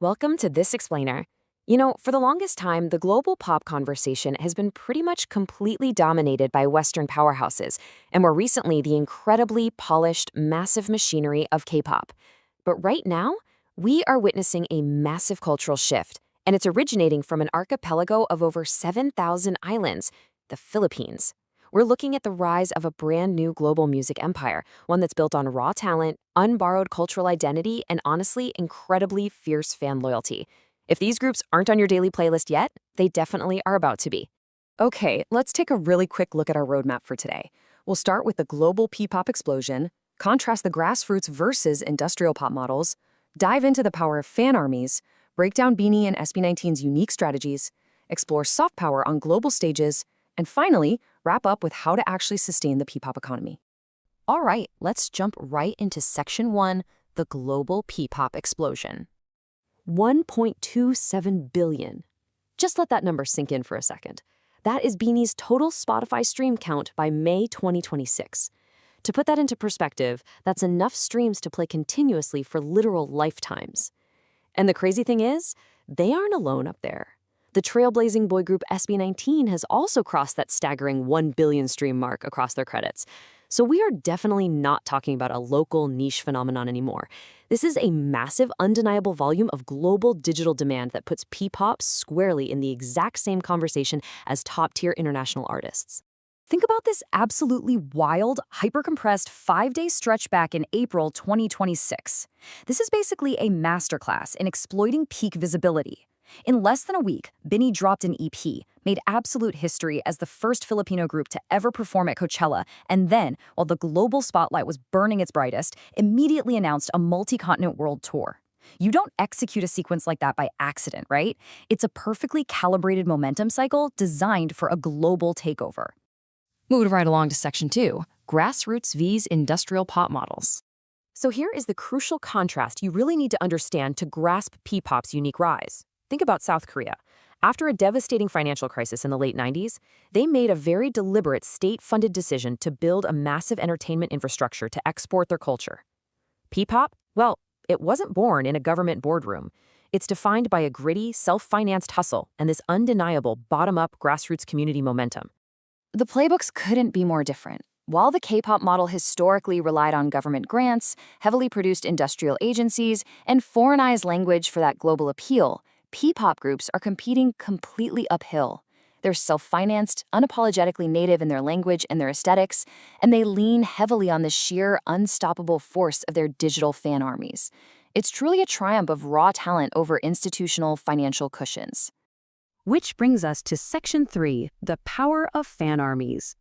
Welcome to This Explainer. You know, for the longest time, the global pop conversation has been pretty much completely dominated by Western powerhouses, and more recently, the incredibly polished, massive machinery of K-pop. But right now, we are witnessing a massive cultural shift, and it's originating from an archipelago of over 7,000 islands, the Philippines. We're looking at the rise of a brand new global music empire, one that's built on raw talent, unborrowed cultural identity, and honestly, incredibly fierce fan loyalty. If these groups aren't on your daily playlist yet, they definitely are about to be. Okay, let's take a really quick look at our roadmap for today. We'll start with the global P-pop explosion, contrast the grassroots versus industrial pop models, dive into the power of fan armies, break down BINI and SB19's unique strategies, explore soft power on global stages, and finally, wrap up with how to actually sustain the P-pop economy. All right, let's jump right into Section 1, the global P-pop explosion. 1.27 billion. Just let that number sink in for a second. That is BINI's total Spotify stream count by May 2026. To put that into perspective, that's enough streams to play continuously for literal lifetimes. And the crazy thing is, they aren't alone up there. The trailblazing boy group SB19 has also crossed that staggering 1 billion stream mark across their credits. So we are definitely not talking about a local niche phenomenon anymore. This is a massive, undeniable volume of global digital demand that puts P-pop squarely in the exact same conversation as top-tier international artists. Think about this absolutely wild, hyper-compressed 5-day stretch back in April 2026. This is basically a masterclass in exploiting peak visibility. In less than a week, BINI dropped an EP, made absolute history as the first Filipino group to ever perform at Coachella, and then, while the global spotlight was burning its brightest, immediately announced a multi-continent world tour. You don't execute a sequence like that by accident, right? It's a perfectly calibrated momentum cycle designed for a global takeover. Moving right along to Section 2, grassroots vs industrial pop models. So here is the crucial contrast you really need to understand to grasp P-pop's unique rise. Think about South Korea. After a devastating financial crisis in the late 90s, they made a very deliberate state-funded decision to build a massive entertainment infrastructure to export their culture. P-pop? Well, it wasn't born in a government boardroom. It's defined by a gritty, self-financed hustle and this undeniable bottom-up grassroots community momentum. The playbooks couldn't be more different. While the K-pop model historically relied on government grants, heavily produced industrial agencies, and foreignized language for that global appeal, P-pop groups are competing completely uphill. They're self-financed, unapologetically native in their language and their aesthetics, and they lean heavily on the sheer, unstoppable force of their digital fan armies. It's truly a triumph of raw talent over institutional financial cushions. Which brings us to Section 3, the power of fan armies.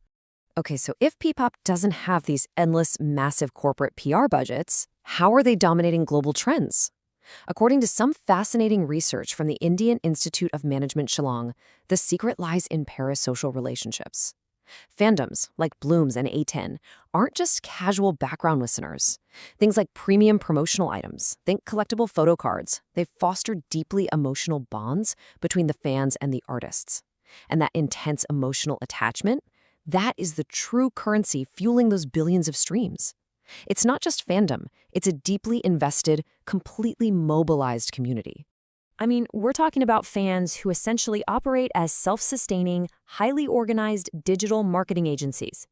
Okay, so if P-pop doesn't have these endless, massive corporate PR budgets, how are they dominating global trends? According to some fascinating research from the Indian Institute of Management Shillong, the secret lies in parasocial relationships. Fandoms, like Bloom's and A10, aren't just casual background listeners. Things like premium promotional items, think collectible photo cards, they foster deeply emotional bonds between the fans and the artists. And that intense emotional attachment, that is the true currency fueling those billions of streams. It's not just fandom, it's a deeply invested, completely mobilized community. I mean, we're talking about fans who essentially operate as self-sustaining, highly organized digital marketing agencies.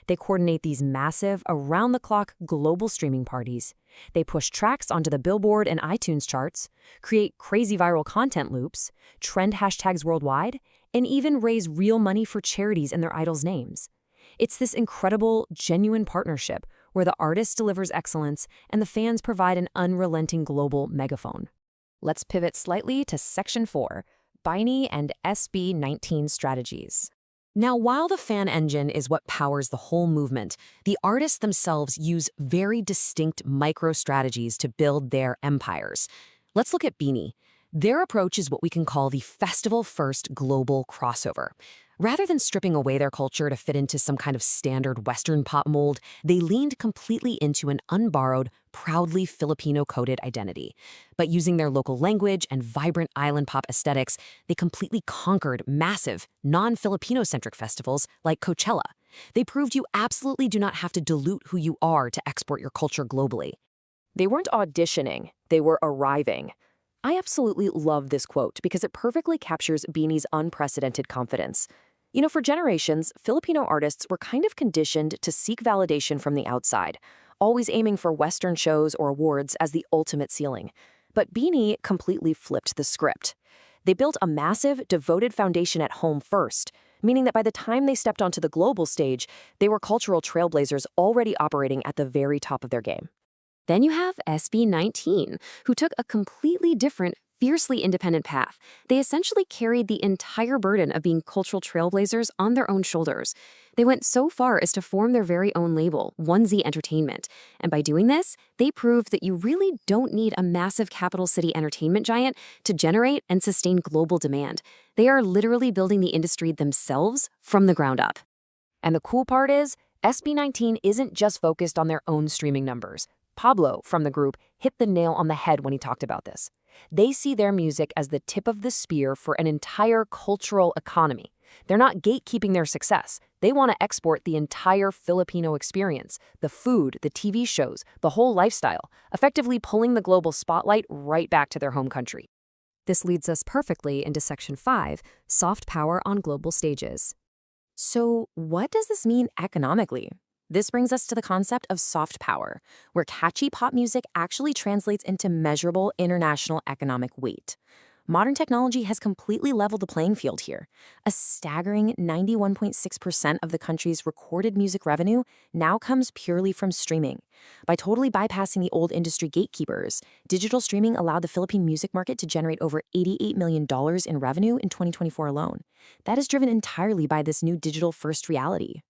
They coordinate these massive, around-the-clock global streaming parties. They push tracks onto the Billboard and iTunes charts, create crazy viral content loops, trend hashtags worldwide, and even raise real money for charities in their idols' names. It's this incredible, genuine partnership where the artist delivers excellence and the fans provide an unrelenting global megaphone. Let's pivot slightly to Section 4, BINI and SB19 strategies. Now, while the fan engine is what powers the whole movement, the artists themselves use very distinct micro-strategies to build their empires. Let's look at BINI. Their approach is what we can call the festival-first global crossover. Rather than stripping away their culture to fit into some kind of standard Western pop mold, they leaned completely into an unborrowed, proudly Filipino-coded identity. But using their local language and vibrant island pop aesthetics, they completely conquered massive, non-Filipino-centric festivals like Coachella. They proved you absolutely do not have to dilute who you are to export your culture globally. They weren't auditioning, they were arriving. I absolutely love this quote because it perfectly captures BINI's unprecedented confidence. You know, for generations, Filipino artists were kind of conditioned to seek validation from the outside, always aiming for Western shows or awards as the ultimate ceiling. But BINI completely flipped the script. They built a massive, devoted foundation at home first, meaning that by the time they stepped onto the global stage, they were cultural trailblazers already operating at the very top of their game. Then you have SB19, who took a completely different, fiercely independent path. They essentially carried the entire burden of being cultural trailblazers on their own shoulders. They went so far as to form their very own label, 1Z Entertainment. And by doing this, they proved that you really don't need a massive capital city entertainment giant to generate and sustain global demand. They are literally building the industry themselves from the ground up. And the cool part is, SB19 isn't just focused on their own streaming numbers. Pablo from the group hit the nail on the head when he talked about this. They see their music as the tip of the spear for an entire cultural economy. They're not gatekeeping their success. They want to export the entire Filipino experience, the food, the TV shows, the whole lifestyle, effectively pulling the global spotlight right back to their home country. This leads us perfectly into Section 5, soft power on global stages. So, what does this mean economically? This brings us to the concept of soft power, where catchy pop music actually translates into measurable international economic weight. Modern technology has completely leveled the playing field here. A staggering 91.6% of the country's recorded music revenue now comes purely from streaming. By totally bypassing the old industry gatekeepers, digital streaming allowed the Philippine music market to generate over $88 million in revenue in 2024 alone. That is driven entirely by this new digital-first reality.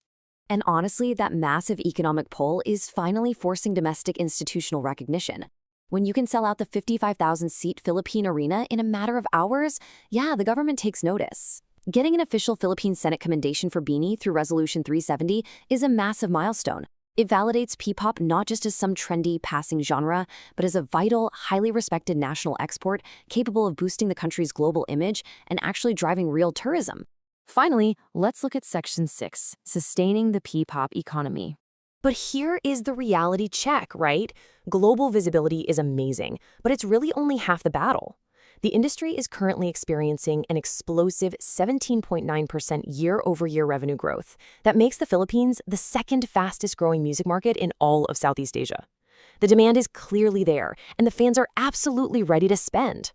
And honestly, that massive economic pull is finally forcing domestic institutional recognition. When you can sell out the 55,000-seat Philippine arena in a matter of hours, yeah, the government takes notice. Getting an official Philippine Senate commendation for BINI through Resolution 370 is a massive milestone. It validates Ppop not just as some trendy, passing genre, but as a vital, highly respected national export capable of boosting the country's global image and actually driving real tourism. Finally, let's look at Section 6, sustaining the Ppop economy. But here is the reality check, right? Global visibility is amazing, but it's really only half the battle. The industry is currently experiencing an explosive 17.9% year-over-year revenue growth. That makes the Philippines the second fastest growing music market in all of Southeast Asia. The demand is clearly there, and the fans are absolutely ready to spend.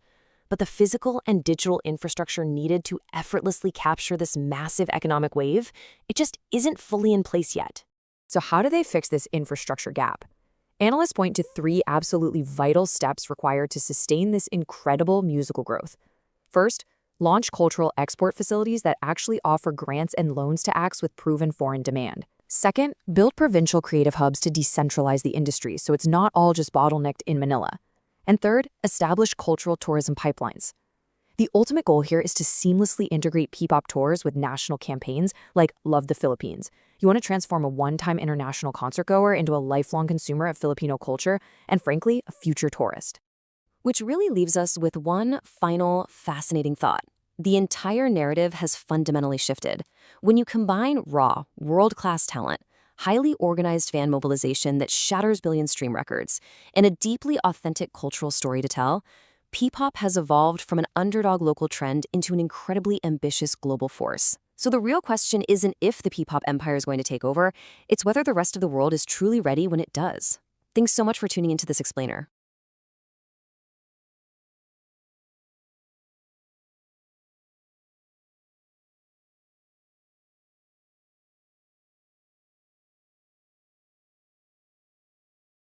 But the physical and digital infrastructure needed to effortlessly capture this massive economic wave, it just isn't fully in place yet. So how do they fix this infrastructure gap? Analysts point to 3 absolutely vital steps required to sustain this incredible musical growth. First, launch cultural export facilities that actually offer grants and loans to acts with proven foreign demand. Second, build provincial creative hubs to decentralize the industry so it's not all just bottlenecked in Manila. And third, establish cultural tourism pipelines. The ultimate goal here is to seamlessly integrate Ppop tours with national campaigns like Love the Philippines. You want to transform a one-time international concert goer into a lifelong consumer of Filipino culture and, frankly, a future tourist. Which really leaves us with one final fascinating thought. The entire narrative has fundamentally shifted. When you combine raw, world-class talent, highly organized fan mobilization that shatters billion stream records, and a deeply authentic cultural story to tell, Ppop has evolved from an underdog local trend into an incredibly ambitious global force. So the real question isn't if the Ppop empire is going to take over, it's whether the rest of the world is truly ready when it does. Thanks so much for tuning into this explainer.